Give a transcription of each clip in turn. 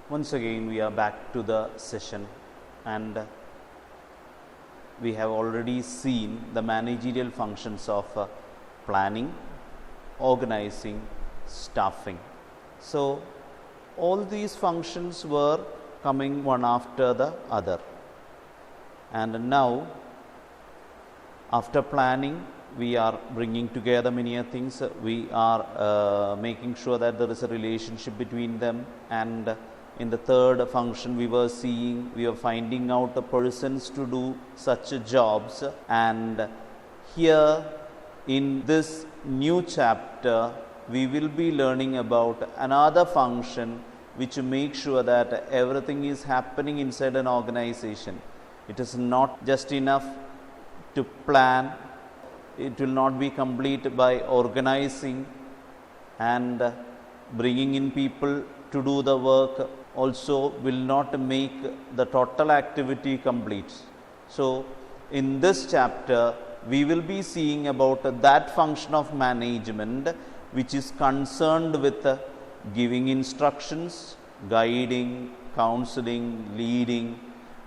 Once again we are back to the session, and we have already seen the managerial functions of planning, organizing, staffing. So all these functions were coming one after the other, and now after planning we are bringing together many things. We are making sure that there is a relationship between them, and in the third function we were finding out the persons to do such jobs. And here in this new chapter we will be learning about another function which makes sure that everything is happening inside an organization. It is not just enough to plan. It will not be complete by organizing and bringing in people to do the work, also will not make the total activity complete. So in this chapter we will be seeing about that function of management which is concerned with giving instructions, guiding, counseling, leading,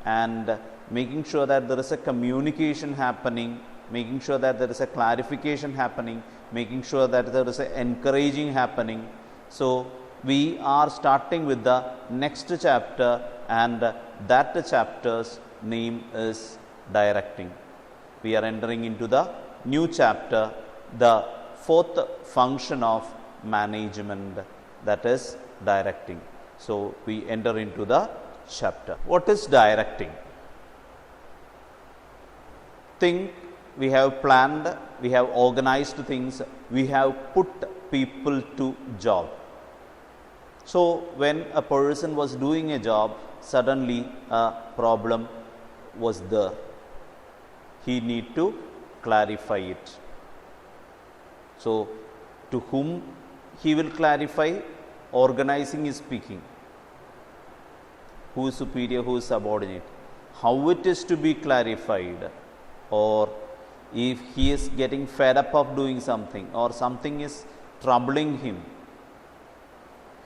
and making sure that there is a communication happening, making sure that there is a clarification happening, making sure that there is a encouraging happening. So we are starting with the next chapter, and that chapter's name is directing. We are entering into the new chapter, the fourth function of management, that is directing. So we enter into the chapter. What is directing? Think we have planned, we have organized things, we have put people to job. So when a person was doing a job, suddenly a problem was there. He need to clarify it. So to whom he will clarify? Organizing is speaking. Who is superior, who is subordinate? How it is to be clarified? Or if he is getting fed up of doing something, or something is troubling him,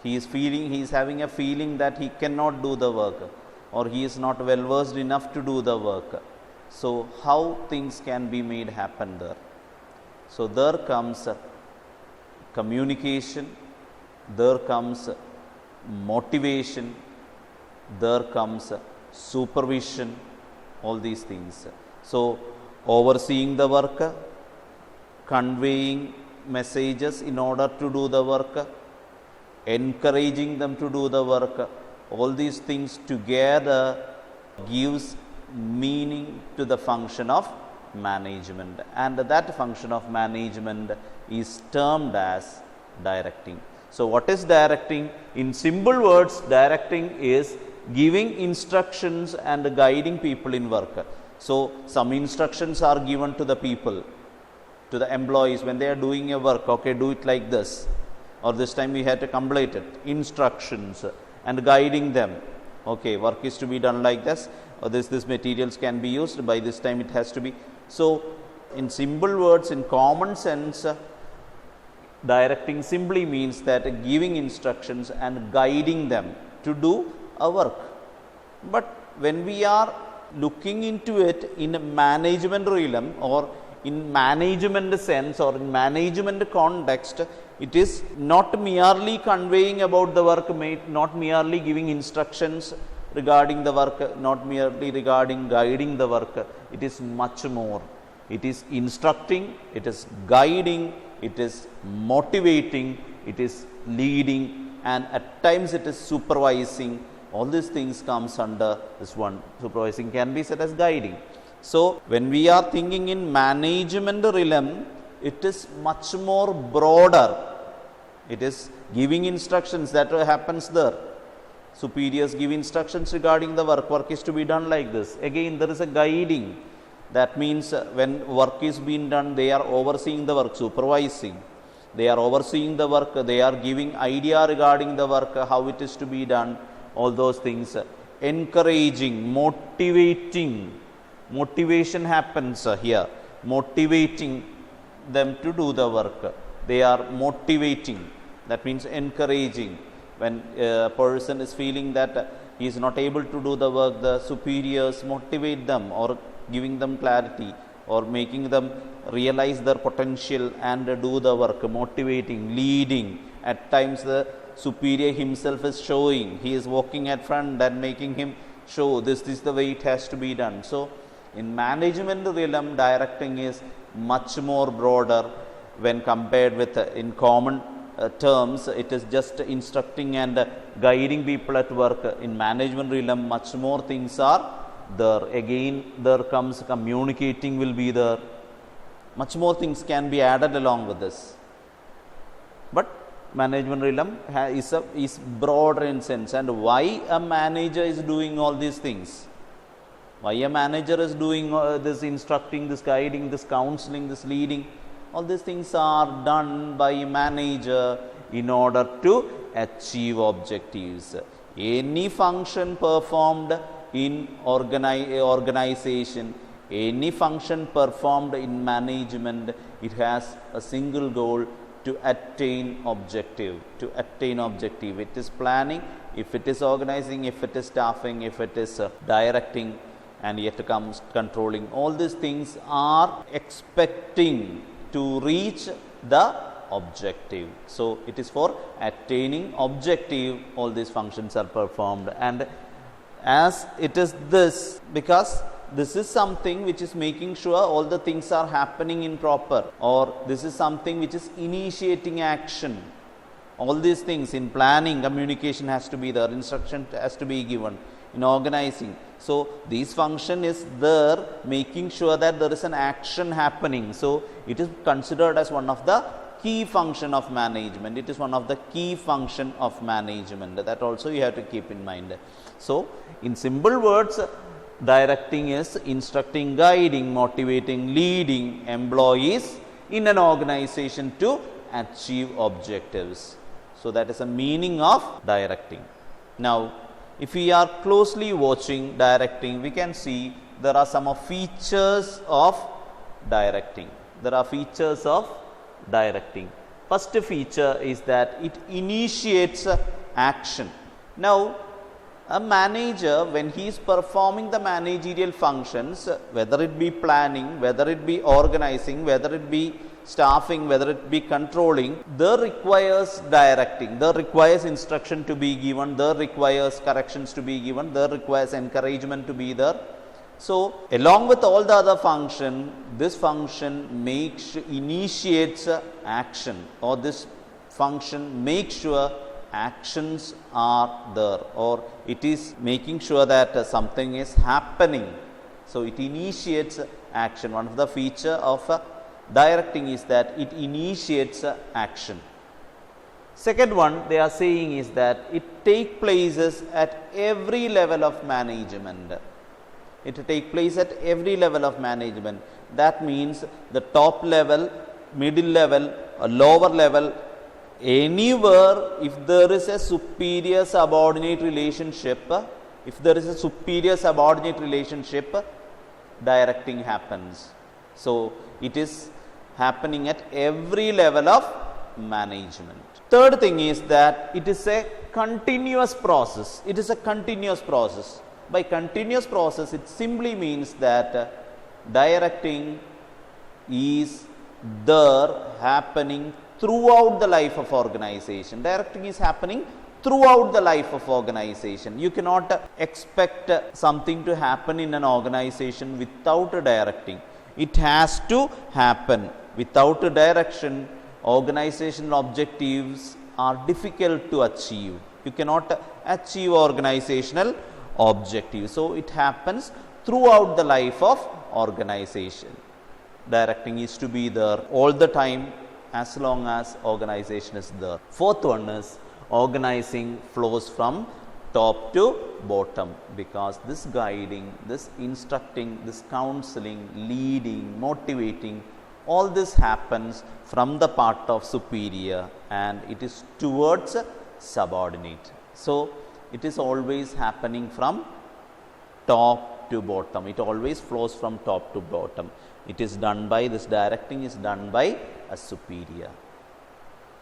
he is having a feeling that he cannot do the work, or he is not well versed enough to do the work. So how things can be made happen there? So there comes communication, there comes motivation, there comes supervision, all these things. So overseeing the work, conveying messages in order to do the work, encouraging them to do the work, all these things together gives meaning to the function of management, and that function of management is termed as directing. So what is directing? In simple words, directing is giving instructions and guiding people in work. So some instructions are given to the people, to the employees when they are doing a work. Okay, do it like this, or this time we have to complete it. Instructions and guiding them. Okay, work is to be done like this, or this materials can be used by this time it has to be. So in simple words, in common sense, directing simply means that giving instructions and guiding them to do a work. But when we are looking into it in a management realm, or in management sense, or in management context, it is not merely conveying about the work, not merely giving instructions regarding the work, not merely regarding guiding the work. It is much more. It is instructing, it is guiding, it is motivating, it is leading, and at times it is supervising. All these things comes under this one. Supervising can be said as guiding. So when we are thinking in management realm, it is much more broader. It is giving instructions that happens there. Superiors give instructions regarding the work. Work is to be done like this. Again, there is a guiding. That means when work is being done, they are overseeing the work, supervising. They are overseeing the work. They are giving idea regarding the work, how it is to be done. All those things. Encouraging, motivating. Motivation happens here. Motivating them to do the work. They are motivating. That means encouraging. When a person is feeling that he is not able to do the work, the superiors motivate them or giving them clarity or making them realize their potential and do the work, motivating, leading. At times the superior himself is showing, he is walking at front and making him show this is the way it has to be done. So in management realm, directing is much more broader when compared with in common terms. It is just instructing and guiding people at work. In management realm, much more things are there. Again, there comes communicating will be there. Much more things can be added along with this. But management realm is broader in sense. And why a manager is doing all these things? Why a manager is doing this instructing, this guiding, this counseling, this leading? All these things are done by a manager in order to achieve objectives. Any function performed in organization, any function performed in management, it has a single goal: to attain objective. To attain objective. It is planning, if it is organizing, if it is staffing, if it is directing, and yet comes controlling. All these things are expecting to reach the objective. So it is for attaining objective all these functions are performed. And as it is this, because this is something which is making sure all the things are happening in proper, or this is something which is initiating action. All these things in planning, communication has to be there, instruction has to be given, in organizing. So this function is there, making sure that there is an action happening. So it is considered as one of the key function of management. It is one of the key function of management. That also you have to keep in mind. So in simple words, directing is instructing, guiding, motivating, leading employees in an organization to achieve objectives. So that is the meaning of directing. Now, if we are closely watching directing, we can see there are some of features of directing. There are features of directing. First feature is that it initiates action. Now, a manager, when he is performing the managerial functions, whether it be planning, whether it be organizing, whether it be staffing, whether it be controlling, there requires directing, there requires instruction to be given, there requires corrections to be given, there requires encouragement to be there. So along with all the other function, this function initiates action, or this function makes sure actions are there, or it is making sure that something is happening. So it initiates action. One of the feature of directing is that it initiates action. Second one they are saying is that it takes places at every level of management. It takes place at every level of management. That means the top level, middle level, a lower level, anywhere if there is a superior subordinate relationship, directing happens. So it is happening at every level of management. Third thing is that it is a continuous process. It is a continuous process. By continuous process, it simply means that directing is there happening throughout the life of organization. Directing is happening throughout the life of organization. You cannot expect something to happen in an organization without directing. It has to happen. Without direction, organizational objectives are difficult to achieve. You cannot achieve organizational objectives. So it happens throughout the life of organization. Directing is to be there all the time as long as organization is there. Fourth one is organizing flows from top to bottom, because this guiding, this instructing, this counseling, leading, motivating, all this happens from the part of superior and it is towards subordinate. So it is always happening from top to bottom. It always flows from top to bottom. It is done by, this directing is done by a superior,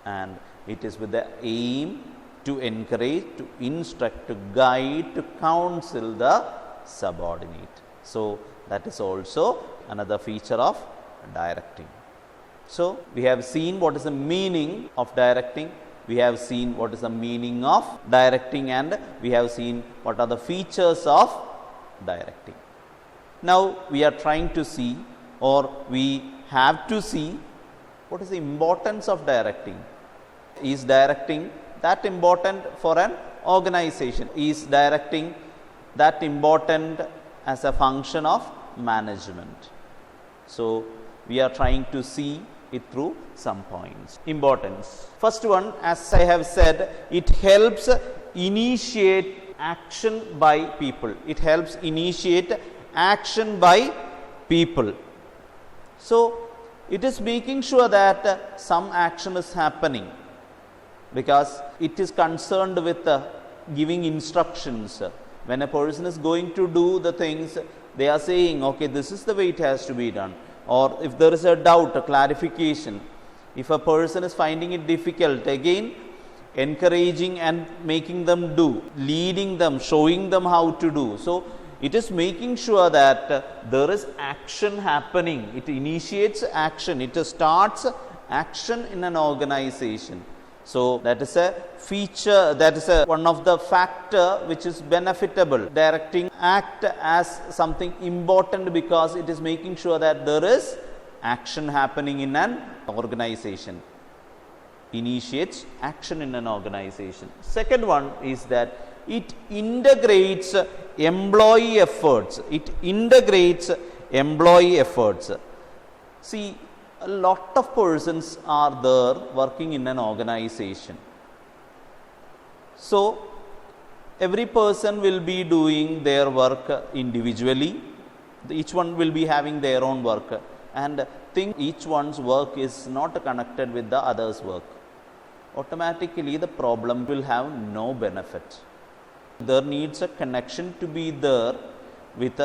and it is with the aim to encourage, to instruct, to guide, to counsel the subordinate. So, that is also another feature of directing. So, we have seen what is the meaning of directing, we have seen what is the meaning of directing, and we have seen what are the features of directing. Now, we are trying to see, or we have to see, what is the importance of directing. Is directing that important for an organization? Is directing that important as a function of management? So, we are trying to see it through some points. Importance. First one, as I have said, it helps initiate action by people. It helps initiate action by people. So, it is making sure that some action is happening, because it is concerned with giving instructions. When a person is going to do the things, they are saying, okay, this is the way it has to be done. Or if there is a doubt, a clarification, if a person is finding it difficult, again encouraging and making them do, leading them, showing them how to do. So, it is making sure that there is action happening. It initiates action, it starts action in an organization. So, that is a feature, that is one of the factor which is benefitable. Directing act as something important because it is making sure that there is action happening in an organization. Initiates action in an organization. Second one is that it integrates employee efforts. It integrates employee efforts. See, a lot of persons are there working in an organization. So, every person will be doing their work individually. Each one will be having their own work, and think each one's work is not connected with the other's work. Automatically, the problem will have no benefit. There needs a connection to be there with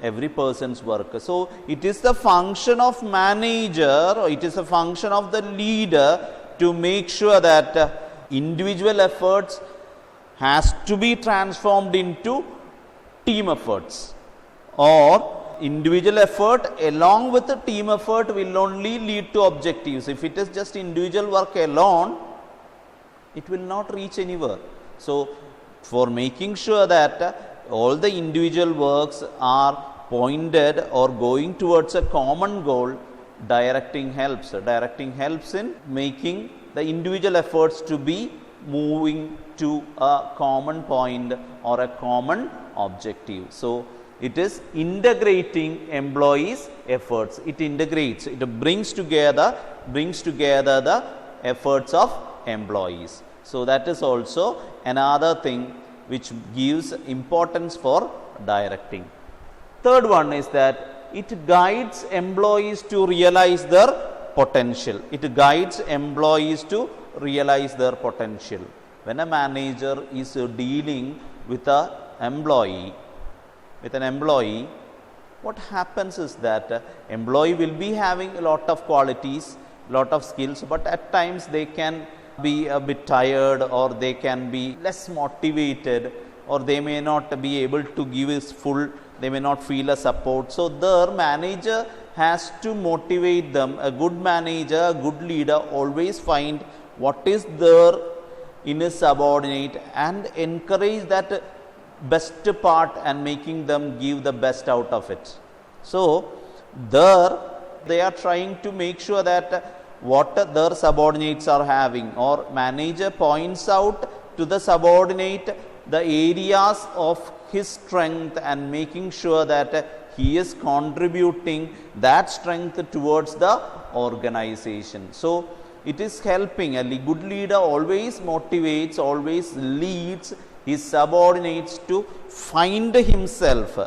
every person's work. So, it is the function of manager, or it is a function of the leader to make sure that individual efforts has to be transformed into team efforts, or individual effort along with the team effort will only lead to objectives. If it is just individual work alone, it will not reach anywhere. So, for making sure that all the individual works are pointed or going towards a common goal, directing helps. Directing helps in making the individual efforts to be moving to a common point or a common objective. So, it is integrating employees' efforts. It integrates, it brings together the efforts of employees. So, that is also another thing which gives importance for directing. Third one is that it guides employees to realize their potential. It guides employees to realize their potential. When a manager is dealing with an employee, what happens is that employee will be having a lot of qualities, lot of skills, but at times they can be a bit tired, or they can be less motivated, or they may not be able to give his full, they may not feel a support. So, their manager has to motivate them. A good manager, a good leader always find what is there in his subordinate and encourage that best part and making them give the best out of it. So, there they are trying to make sure that what their subordinates are having, or manager points out to the subordinate the areas of his strength and making sure that he is contributing that strength towards the organization. So, it is helping. A good leader always motivates, always leads his subordinates to find himself,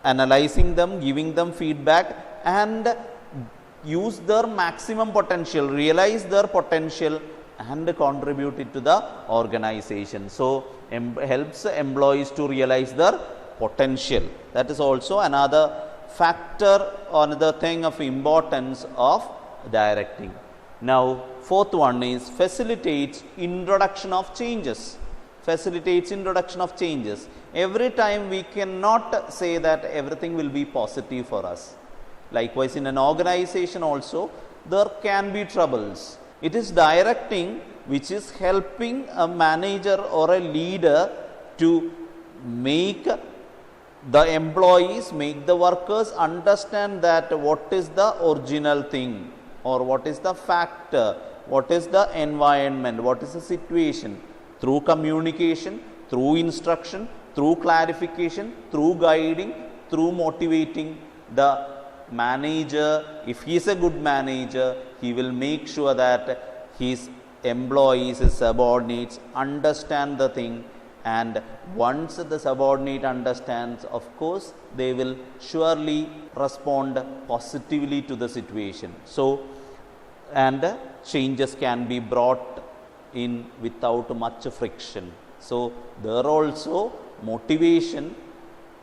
analyzing them, giving them feedback, and use their maximum potential, realize their potential and contribute it to the organization. So, helps employees to realize their potential. That is also another factor, another thing of importance of directing. Now, fourth one is facilitates introduction of changes. Facilitates introduction of changes. Every time we cannot say that everything will be positive for us. Likewise, in an organization also, there can be troubles. It is directing which is helping a manager or a leader to make the employees, make the workers understand that what is the original thing, or what is the factor, what is the environment, what is the situation, through communication, through instruction, through clarification, through guiding, through motivating the manager. If he is a good manager, he will make sure that his employees, his subordinates understand the thing, and once the subordinate understands, of course, they will surely respond positively to the situation. So, and changes can be brought in without much friction. So, there also motivation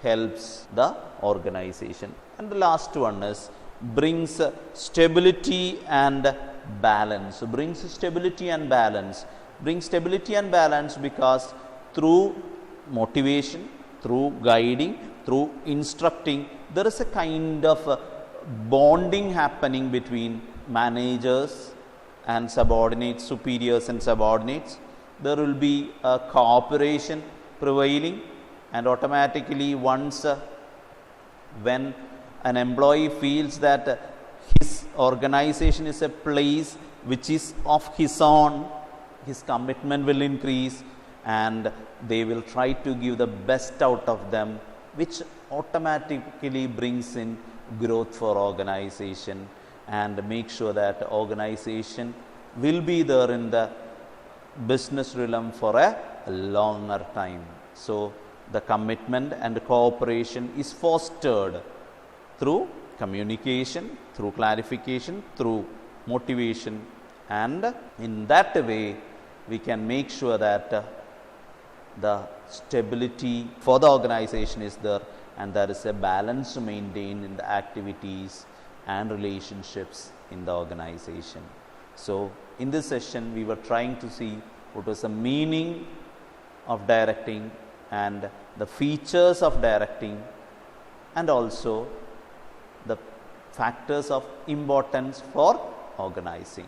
helps the organization. And the last one is brings stability and balance. Brings stability and balance. Brings stability and balance because through motivation, through guiding, through instructing, there is a kind of bonding happening between managers and subordinates, superiors and subordinates. There will be a cooperation prevailing, and automatically once when an employee feels that his organization is a place which is of his own, his commitment will increase, and they will try to give the best out of them, which automatically brings in growth for organization and make sure that organization will be there in the business realm for a longer time. So, the commitment and cooperation is fostered through communication, through clarification, through motivation, and in that way we can make sure that the stability for the organization is there, and there is a balance maintained in the activities and relationships in the organization. So, in this session we were trying to see what was the meaning of directing and the features of directing, and also the factors of importance for organizing.